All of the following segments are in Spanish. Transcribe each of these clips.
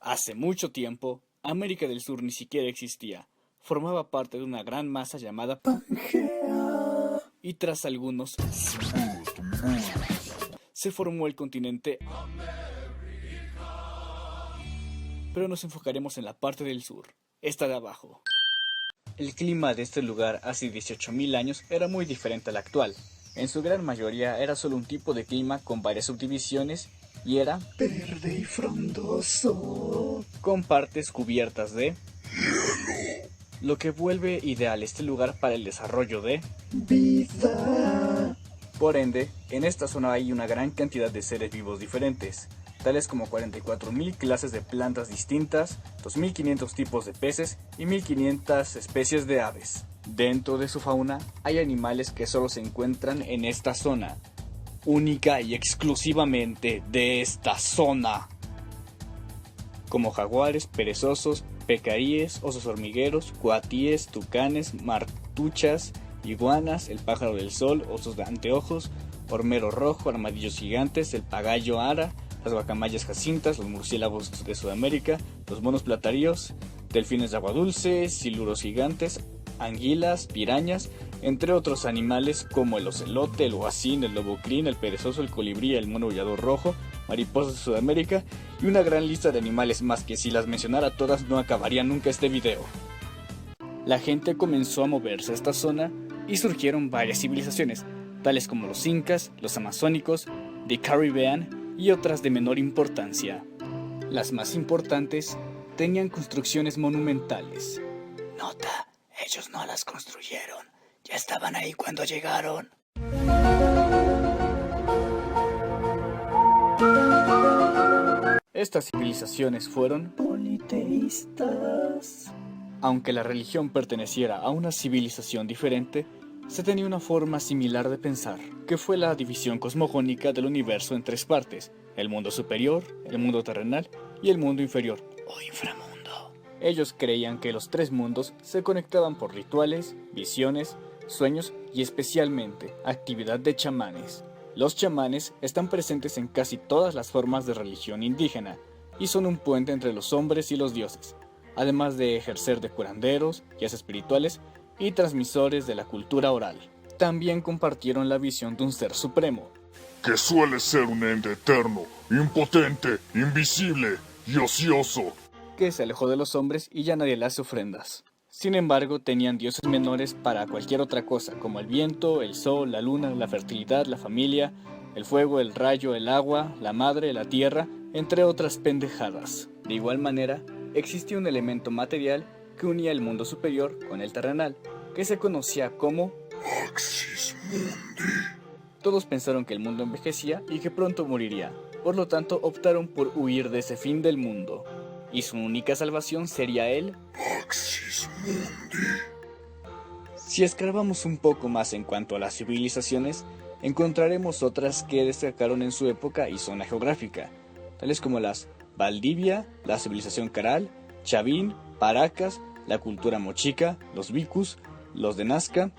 Hace mucho tiempo, América del Sur ni siquiera existía. Formaba parte de una gran masa llamada Pangea. Y tras algunos se formó el continente. Pero nos enfocaremos en la parte del sur, esta de abajo. El clima de este lugar hace 18.000 años era muy diferente al actual. En su gran mayoría era solo un tipo de clima con varias subdivisiones y era verde y frondoso, con partes cubiertas de hielo, lo que vuelve ideal este lugar para el desarrollo de vida. Por ende, en esta zona hay una gran cantidad de seres vivos diferentes, tales como 44.000 clases de plantas distintas, 2.500 tipos de peces y 1.500 especies de aves. Dentro de su fauna hay animales que solo se encuentran en esta zona, única y exclusivamente de esta zona, como jaguares, perezosos, pecaríes, osos hormigueros, coatíes, tucanes, martuchas, iguanas, el pájaro del sol, osos de anteojos, hormero rojo, armadillos gigantes, el pagayo ara, las guacamayas jacintas, los murciélagos de Sudamérica, los monos plataríos, delfines de agua dulce, siluros gigantes, anguilas, pirañas, entre otros animales como el ocelote, el huacín, el lobo crin, el perezoso, el colibrí, el mono aullador rojo, mariposas de Sudamérica y una gran lista de animales más que si las mencionara todas no acabaría nunca este video. La gente comenzó a moverse a esta zona y surgieron varias civilizaciones, tales como los incas, los amazónicos, The Caribbean y otras de menor importancia. Las más importantes tenían construcciones monumentales. Nota, ellos no las construyeron, ya estaban ahí cuando llegaron. Estas civilizaciones fueron politeístas. Aunque la religión perteneciera a una civilización diferente, se tenía una forma similar de pensar, que fue la división cosmogónica del universo en tres partes: el mundo superior, el mundo terrenal y el mundo inferior, o inframundo. Ellos creían que los tres mundos se conectaban por rituales, visiones, sueños y especialmente actividad de chamanes. Los chamanes están presentes en casi todas las formas de religión indígena y son un puente entre los hombres y los dioses, además de ejercer de curanderos, guías espirituales y transmisores de la cultura oral. También compartieron la visión de un ser supremo, que suele ser un ente eterno, impotente, invisible y ocioso, que se alejó de los hombres y ya nadie le hace ofrendas. Sin embargo, tenían dioses menores para cualquier otra cosa, como el viento, el sol, la luna, la fertilidad, la familia, el fuego, el rayo, el agua, la madre, la tierra, entre otras pendejadas. De igual manera, existía un elemento material que unía el mundo superior con el terrenal, que se conocía como Axis Mundi. Todos pensaron que el mundo envejecía y que pronto moriría, por lo tanto optaron por huir de ese fin del mundo, y su única salvación sería el Axis Mundi. Si escarbamos un poco más en cuanto a las civilizaciones, encontraremos otras que destacaron en su época y zona geográfica, tales como las Valdivia, la civilización Caral, Chavín, Paracas, la cultura mochica, los Vicus, los de Nazca,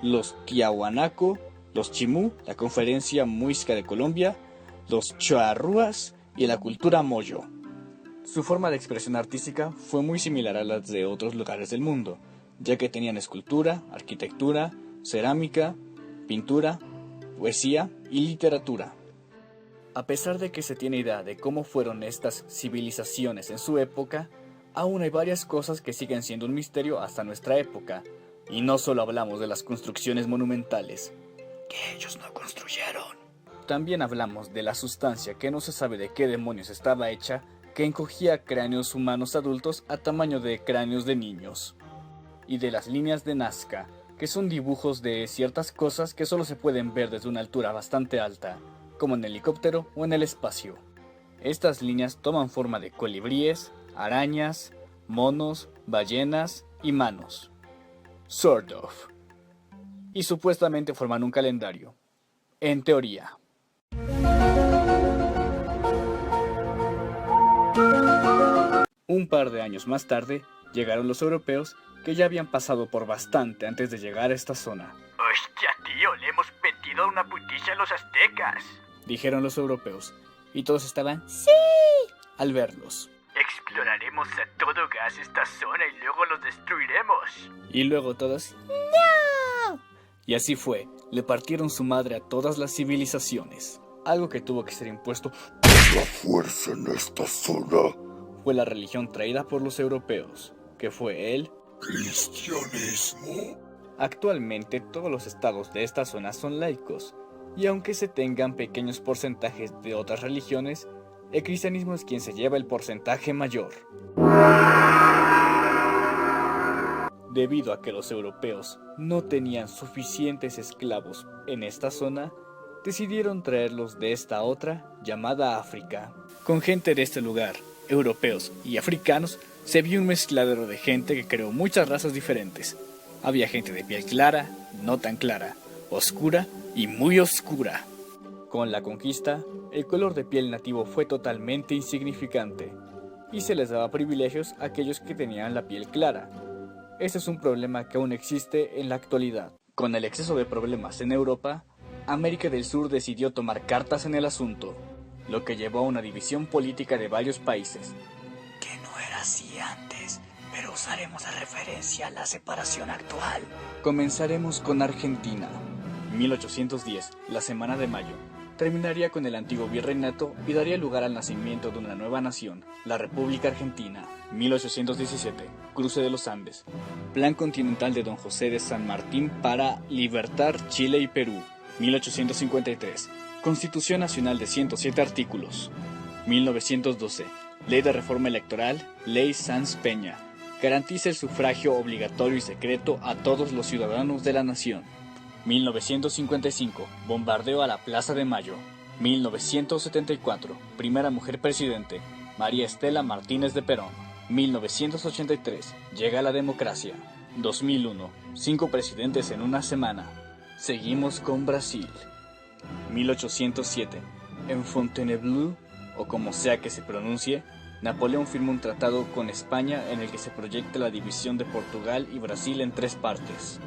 los Tiahuanaco, los Chimú, la conferencia Muisca de Colombia, los Charrúas y la cultura Moyo. Su forma de expresión artística fue muy similar a las de otros lugares del mundo, ya que tenían escultura, arquitectura, cerámica, pintura, poesía y literatura. A pesar de que se tiene idea de cómo fueron estas civilizaciones en su época, aún hay varias cosas que siguen siendo un misterio hasta nuestra época, y no solo hablamos de las construcciones monumentales, que ellos no construyeron. También hablamos de la sustancia que no se sabe de qué demonios estaba hecha, que encogía cráneos humanos adultos a tamaño de cráneos de niños. Y de las líneas de Nazca, que son dibujos de ciertas cosas que solo se pueden ver desde una altura bastante alta, como en helicóptero o en el espacio. Estas líneas toman forma de colibríes, arañas, monos, ballenas y manos. Sort of. Y supuestamente forman un calendario. En teoría. Un par de años más tarde, llegaron los europeos que ya habían pasado por bastante antes de llegar a esta zona. ¡Hostia, tío! ¡Le hemos metido una putiza a los aztecas! Dijeron los europeos, y todos estaban ¡sí! al verlos. Exploraremos a todo gas esta zona y luego los destruiremos. Y luego todos... ¡No! Y así fue, le partieron su madre a todas las civilizaciones. Algo que tuvo que ser impuesto La fuerza en esta zona. fue la religión traída por los europeos, que fue el Cristianismo. Actualmente todos los estados de esta zona son laicos, y aunque se tengan pequeños porcentajes de otras religiones, el cristianismo es quien se lleva el porcentaje mayor. Debido a que los europeos no tenían suficientes esclavos en esta zona, decidieron traerlos de esta otra, llamada África. Con gente de este lugar, europeos y africanos, se vio un mezcladero de gente que creó muchas razas diferentes. Había gente de piel clara, no tan clara, oscura y muy oscura. Con la conquista, el color de piel nativo fue totalmente insignificante, y se les daba privilegios a aquellos que tenían la piel clara. Este es un problema que aún existe en la actualidad. Con el exceso de problemas en Europa, América del Sur decidió tomar cartas en el asunto, lo que llevó a una división política de varios países. Que no era así antes, pero usaremos de referencia la separación actual. Comenzaremos con Argentina. 1810, la Semana de Mayo, terminaría con el antiguo virreinato y daría lugar al nacimiento de una nueva nación, la República Argentina. 1817, cruce de los Andes, Plan continental de Don José de San Martín para libertar Chile y Perú. 1853, Constitución Nacional de 107 artículos. 1912, Ley de Reforma Electoral, Ley Sanz Peña, garantiza el sufragio obligatorio y secreto a todos los ciudadanos de la nación. 1955, bombardeo a la Plaza de Mayo. 1974, primera mujer presidente, María Estela Martínez de Perón. 1983, llega la democracia. 2001, 5 presidentes en una semana. Seguimos con Brasil. 1807, en Fontainebleau, o como sea que se pronuncie, Napoleón firma un tratado con España en el que se proyecta la división de Portugal y Brasil en 3 partes.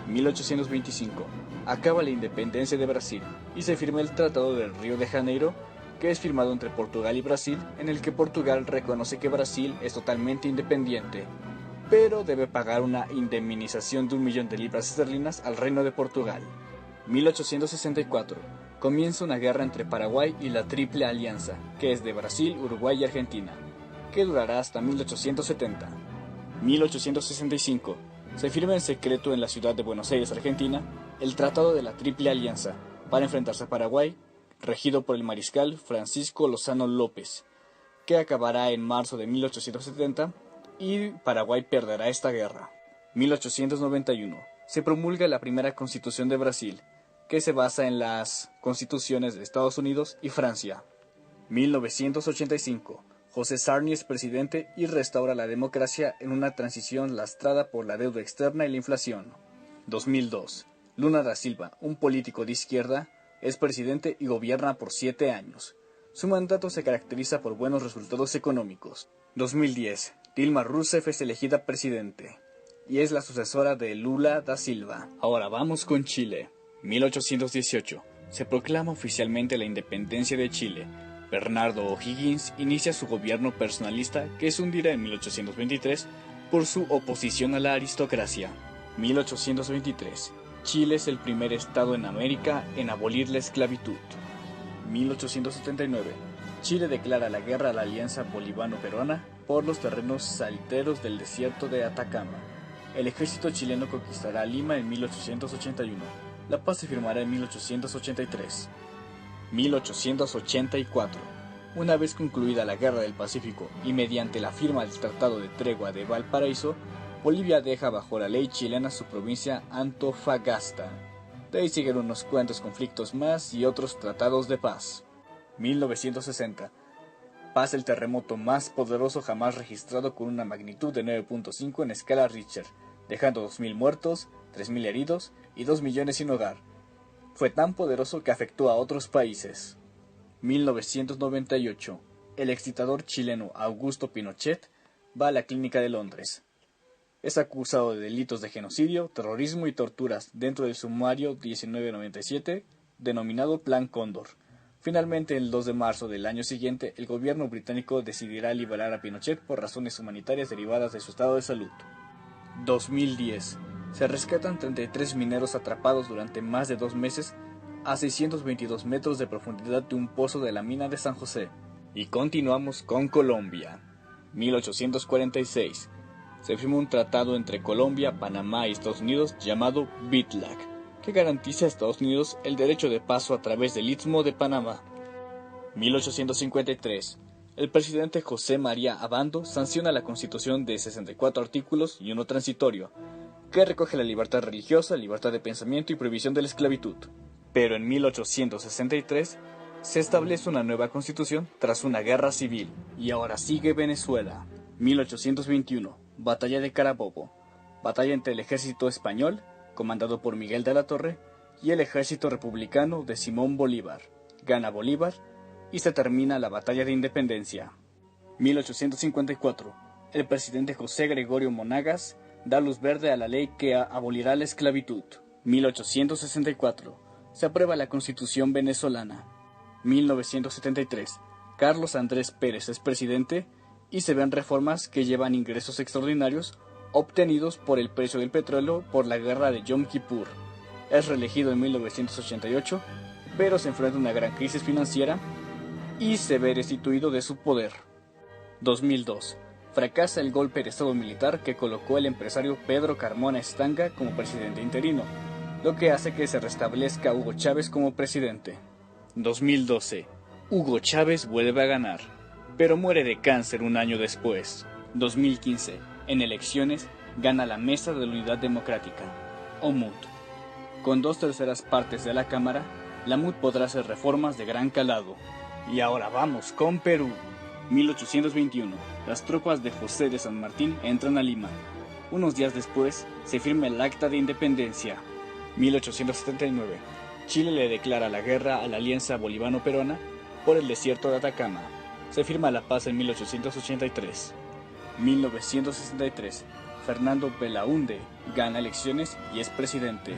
1825, acaba la independencia de Brasil y se firma el Tratado del Río de Janeiro, que es firmado entre Portugal y Brasil, en el que Portugal reconoce que Brasil es totalmente independiente, pero debe pagar una indemnización de 1 millón de libras esterlinas al Reino de Portugal. 1864, comienza una guerra entre Paraguay y la Triple Alianza, que es de Brasil, Uruguay y Argentina, que durará hasta 1870. 1865, se firma en secreto en la ciudad de Buenos Aires, Argentina, el Tratado de la Triple Alianza, para enfrentarse a Paraguay, regido por el mariscal Francisco Lozano López, que acabará en marzo de 1870, y Paraguay perderá esta guerra. 1891, se promulga la primera Constitución de Brasil, que se basa en las constituciones de Estados Unidos y Francia. 1985, José Sarney es presidente y restaura la democracia en una transición lastrada por la deuda externa y la inflación. 2002, Lula da Silva, un político de izquierda, es presidente y gobierna por 7 años. Su mandato se caracteriza por buenos resultados económicos. 2010, Dilma Rousseff es elegida presidente y es la sucesora de Lula da Silva. Ahora vamos con Chile. 1818, se proclama oficialmente la independencia de Chile. Bernardo O'Higgins inicia su gobierno personalista, que se hundirá en 1823 por su oposición a la aristocracia. 1823, Chile es el primer estado en América en abolir la esclavitud. 1879, Chile declara la guerra a la alianza bolivano-peruana por los terrenos salteros del desierto de Atacama. El ejército chileno conquistará Lima en 1881. La paz se firmará en 1883. 1884. Una vez concluida la Guerra del Pacífico y mediante la firma del Tratado de Tregua de Valparaíso, Bolivia deja bajo la ley chilena su provincia Antofagasta. De ahí siguen unos cuantos conflictos más y otros tratados de paz. 1960. Pasa el terremoto más poderoso jamás registrado con una magnitud de 9.5 en escala Richter, dejando 2.000 muertos, 3.000 heridos y 2 millones sin hogar. Fue tan poderoso que afectó a otros países. 1998. El exdictador chileno Augusto Pinochet va a la clínica de Londres. Es acusado de delitos de genocidio, terrorismo y torturas dentro del sumario 1997, denominado Plan Cóndor, Finalmente, el 2 de marzo del año siguiente, el gobierno británico decidirá liberar a Pinochet por razones humanitarias derivadas de su estado de salud. 2010. Se rescatan 33 mineros atrapados durante más de 2 meses a 622 metros de profundidad de un pozo de la mina de San José. Y continuamos con Colombia. 1846. Se firma un tratado entre Colombia, Panamá y Estados Unidos llamado BITLAC, que garantiza a Estados Unidos el derecho de paso a través del Istmo de Panamá. 1853. El presidente José María Abando sanciona la Constitución de 64 artículos y uno transitorio, que recoge la libertad religiosa, libertad de pensamiento y prohibición de la esclavitud. Pero en 1863 se establece una nueva constitución tras una guerra civil, y ahora sigue Venezuela. 1821. Batalla de Carabobo. Batalla entre el ejército español, comandado por Miguel de la Torre, y el ejército republicano de Simón Bolívar. Gana Bolívar y se termina la Batalla de Independencia. 1854. El presidente José Gregorio Monagas da luz verde a la ley que abolirá la esclavitud. 1864. Se aprueba la Constitución venezolana. 1973. Carlos Andrés Pérez es presidente y se ven reformas que llevan ingresos extraordinarios obtenidos por el precio del petróleo por la guerra de Yom Kippur. Es reelegido en 1988, pero se enfrenta a una gran crisis financiera y se ve destituido de su poder. 2002. Fracasa el golpe de estado militar que colocó el empresario Pedro Carmona Estanga como presidente interino, lo que hace que se restablezca Hugo Chávez como presidente. 2012. Hugo Chávez vuelve a ganar, pero muere de cáncer un año después. 2015. En elecciones, gana la Mesa de la Unidad Democrática, o MUD. Con 2/3 partes de la Cámara, la MUD podrá hacer reformas de gran calado. Y ahora vamos con Perú. 1821. Las tropas de José de San Martín entran a Lima. Unos días después, se firma el Acta de Independencia. 1879. Chile le declara la guerra a la Alianza Bolivano-Peruana por el desierto de Atacama. Se firma la paz en 1883. 1963. Fernando Belaúnde gana elecciones y es presidente.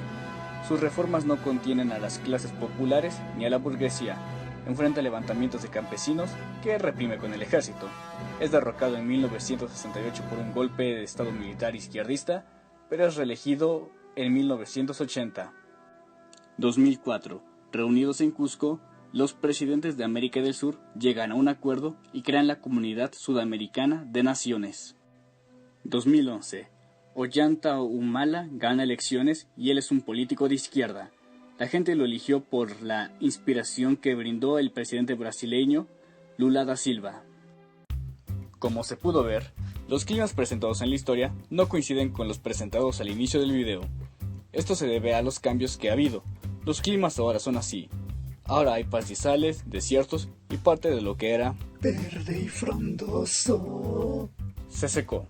Sus reformas no contienen a las clases populares ni a la burguesía. Enfrenta levantamientos de campesinos que reprime con el ejército. Es derrocado en 1968 por un golpe de estado militar izquierdista, pero es reelegido en 1980. 2004. Reunidos en Cusco, los presidentes de América del Sur llegan a un acuerdo y crean la Comunidad Sudamericana de Naciones. 2011. Ollanta Humala gana elecciones y él es un político de izquierda. La gente lo eligió por la inspiración que brindó el presidente brasileño Lula da Silva. Como se pudo ver, los climas presentados en la historia no coinciden con los presentados al inicio del video. Esto se debe a los cambios que ha habido. Los climas ahora son así. Ahora hay pastizales, desiertos y parte de lo que era verde y frondoso se secó.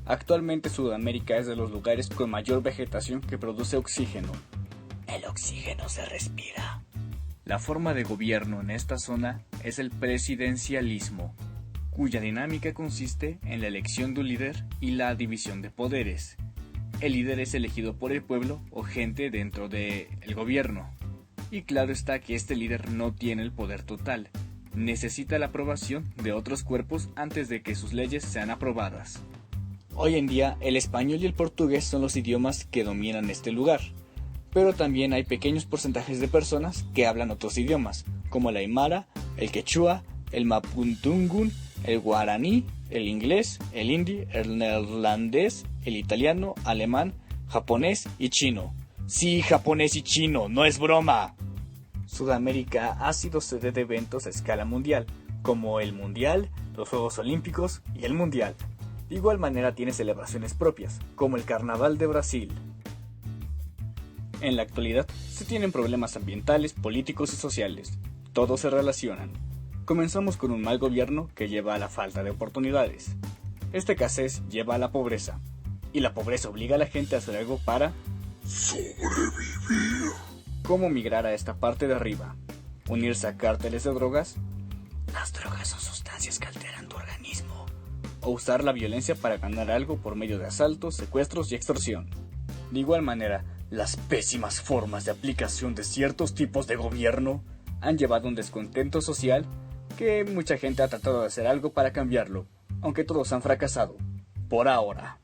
Actualmente Sudamérica es de los lugares con mayor vegetación que produce oxígeno. El oxígeno se respira. La forma de gobierno en esta zona es el presidencialismo, cuya dinámica consiste en la elección de un líder y la división de poderes. El líder es elegido por el pueblo o gente dentro del gobierno. Y claro está que este líder no tiene el poder total. Necesita la aprobación de otros cuerpos antes de que sus leyes sean aprobadas. Hoy en día, el español y el portugués son los idiomas que dominan este lugar. Pero también hay pequeños porcentajes de personas que hablan otros idiomas, como el aymara, el quechua, el mapuntungun, el guaraní, el inglés, el hindi, el neerlandés, el italiano, alemán, japonés y chino. Sí, japonés y chino, no es broma. Sudamérica ha sido sede de eventos a escala mundial, como el Mundial, los Juegos Olímpicos y el Mundial. De igual manera tiene celebraciones propias, como el Carnaval de Brasil. En la actualidad se tienen problemas ambientales, políticos y sociales. Todos se relacionan. Comenzamos con un mal gobierno que lleva a la falta de oportunidades. Esta escasez lleva a la pobreza. Y la pobreza obliga a la gente a hacer algo para sobrevivir. ¿Cómo migrar a esta parte de arriba? ¿Unirse a cárteles de drogas? Las drogas son sustancias que alteran tu organismo. ¿O usar la violencia para ganar algo por medio de asaltos, secuestros y extorsión? De igual manera, las pésimas formas de aplicación de ciertos tipos de gobierno han llevado un descontento social que mucha gente ha tratado de hacer algo para cambiarlo, aunque todos han fracasado, por ahora.